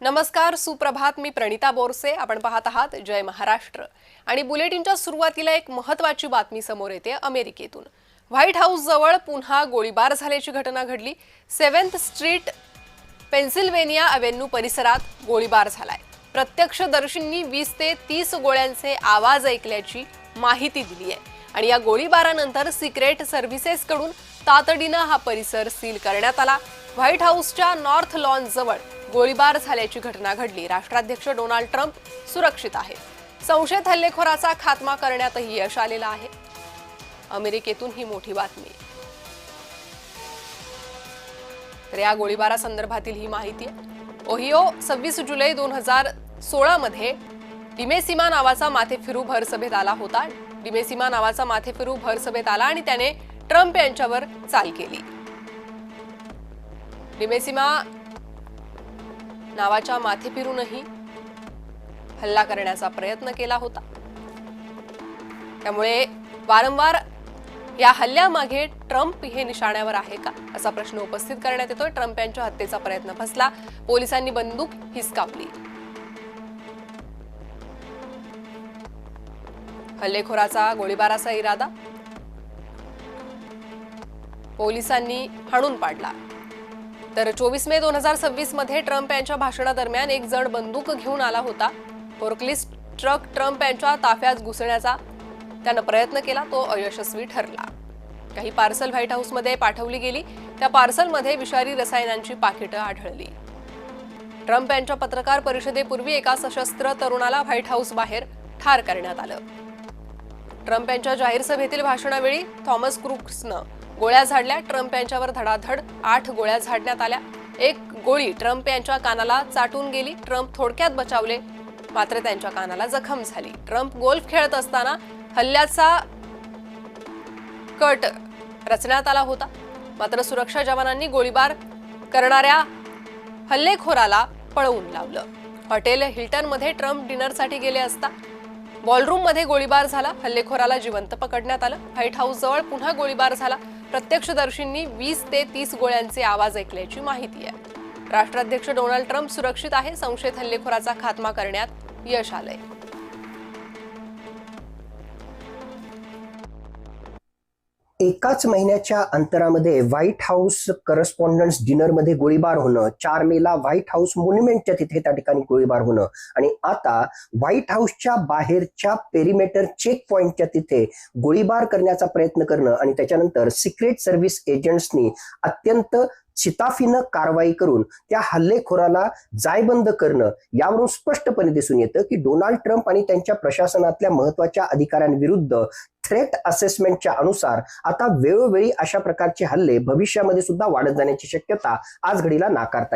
नमस्कार, सुप्रभात. मी प्रणिता बोरसे. आपण पाहत आहात जय महाराष्ट्र. आणि बुलेटिनच्या सुरुवातीला एक महत्त्वाची बातमी समोर येते अमेरिकेतून. व्हाईट हाऊस जवळ पुन्हा गोळीबार झाल्याची घटना घडली. 7th स्ट्रीट पेन्सिल्व्हेनिया अव्हेन्यू परिसरात गोळीबार झालाय. प्रत्यक्षदर्शींनी 20 ते 30 गोळ्यांचे आवाज ऐकल्याची माहिती दिली आहे. आणि या गोळीबारानंतर सिक्रेट सर्व्हिसेसकडून तातडीने हा परिसर सील करण्यात आला. व्हाईट हाऊसच्या नॉर्थ लॉन जवळ गोळीबार झाल्याची घटना घडली. राष्ट्राध्यक्ष डोनाल्ड ट्रम्प सुरक्षित आहेत. संशयित हल्लेखोराचा खात्मा करण्यातही यश आलेलं आहे. अमेरिकेतून ही मोठी बातमी. तर या गोळीबारासंदर्भातील ही माहिती आहे. ओहियो 26 जुलै 2016 मध्ये डिमेसिमा नावाचा माथेफिरू भरसभेत आला होता. डिमेसिमा नावाचा माथेफिरू भरसभेत आला आणि त्याने ट्रम्प यांच्यावर चाल केली. डिमेसिमा नावाच्या माथेफिरूनही हल्ला करण्याचा प्रयत्न केला होता. त्यामुळे वारंवार या हल्ल्यामागे ट्रम्प हे निशाण्यावर आहे का असा प्रश्न उपस्थित करण्यात येतोय. ट्रम्प यांच्या हत्येचा प्रयत्न फसला. पोलिसांनी बंदूक हिसकावली. हल्लेखोराचा गोळीबाराचा इरादा पोलिसांनी हाणून पाडला. तर 24 मे 2026 मध्ये ट्रम्प यांच्या भाषणादरम्यान एक जण बंदूक घेऊन आला होता. फोर्कलिफ्ट ट्रक ट्रम्प यांच्या ताफ्यात घुसण्याचा त्यानं प्रयत्न केला. तो अयशस्वी ठरला. काही पार्सल व्हाईट हाऊसमध्ये पाठवली गेली. त्या पार्सलमध्ये विषारी रसायनांची पाकिटं आढळली. ट्रम्प यांच्या पत्रकार परिषदेपूर्वी एका सशस्त्र तरुणाला व्हाईट हाऊस बाहेर ठार करण्यात आलं. ट्रम्प यांच्या जाहीर सभेतील भाषणावेळी थॉमस क्रूक्सनं गोळ्या झाडल्या. ट्रम्प यांच्यावर धडाधड 8 गोळ्या झाडण्यात आल्या. एक गोळी ट्रम्प यांच्या कानाला चाटून गेली. ट्रम्प थोडक्यात बचावले, मात्र त्यांच्या कानाला जखम झाली. ट्रम्प गोल्फ खेळत असताना हल्ल्याचा कट रचण्यात आला होता. मात्र सुरक्षा जवानांनी गोळीबार करणाऱ्या हल्लेखोराला पळवून लावलं. हॉटेल हिल्टनमध्ये ट्रम्प डिनरसाठी गेले असता बॉलरूम मध्ये गोळीबार झाला. हल्लेखोराला जिवंत पकडण्यात आलं. व्हाईट हाऊस जवळ पुन्हा गोळीबार झाला. प्रत्यक्षदर्शींनी 20 ते 30 गोळ्यांचे आवाज ऐकल्याची माहिती आहे. राष्ट्राध्यक्ष डोनाल्ड ट्रम्प सुरक्षित आहे. संशयित हल्लेखोराचा खात्मा करण्यात यश आलंय. एकाच महिन्याच्या अंतरामध्ये व्हाईट हाऊस करस्पॉन्डन्स डिनरमध्ये गोळीबार होणं, 4 मेला व्हाईट हाऊस मॉन्युमेंटच्या तिथे त्या ठिकाणी गोळीबार होणं आणि आता व्हाईट हाऊसच्या बाहेरच्या पेरिमीटर चेक पॉइंटच्या तिथे गोळीबार करण्याचा प्रयत्न करणं आणि त्याच्यानंतर सिक्रेट सर्व्हिस एजंट्सनी अत्यंत शिताफीनं कारवाई करून त्या हल्लेखोराला जायबंद करणं, यावरून स्पष्टपणे दिसून येतं की डोनाल्ड ट्रम्प आणि त्यांच्या प्रशासनातल्या महत्वाच्या अधिकाऱ्यांविरुद्ध थ्रेट असेसमेंटच्या अनुसार आता वेळोवेळी अशा प्रकारचे हल्ले भविष्यामध्ये सुद्धा वाढत जाण्याची शक्यता आज घडीला नाकारता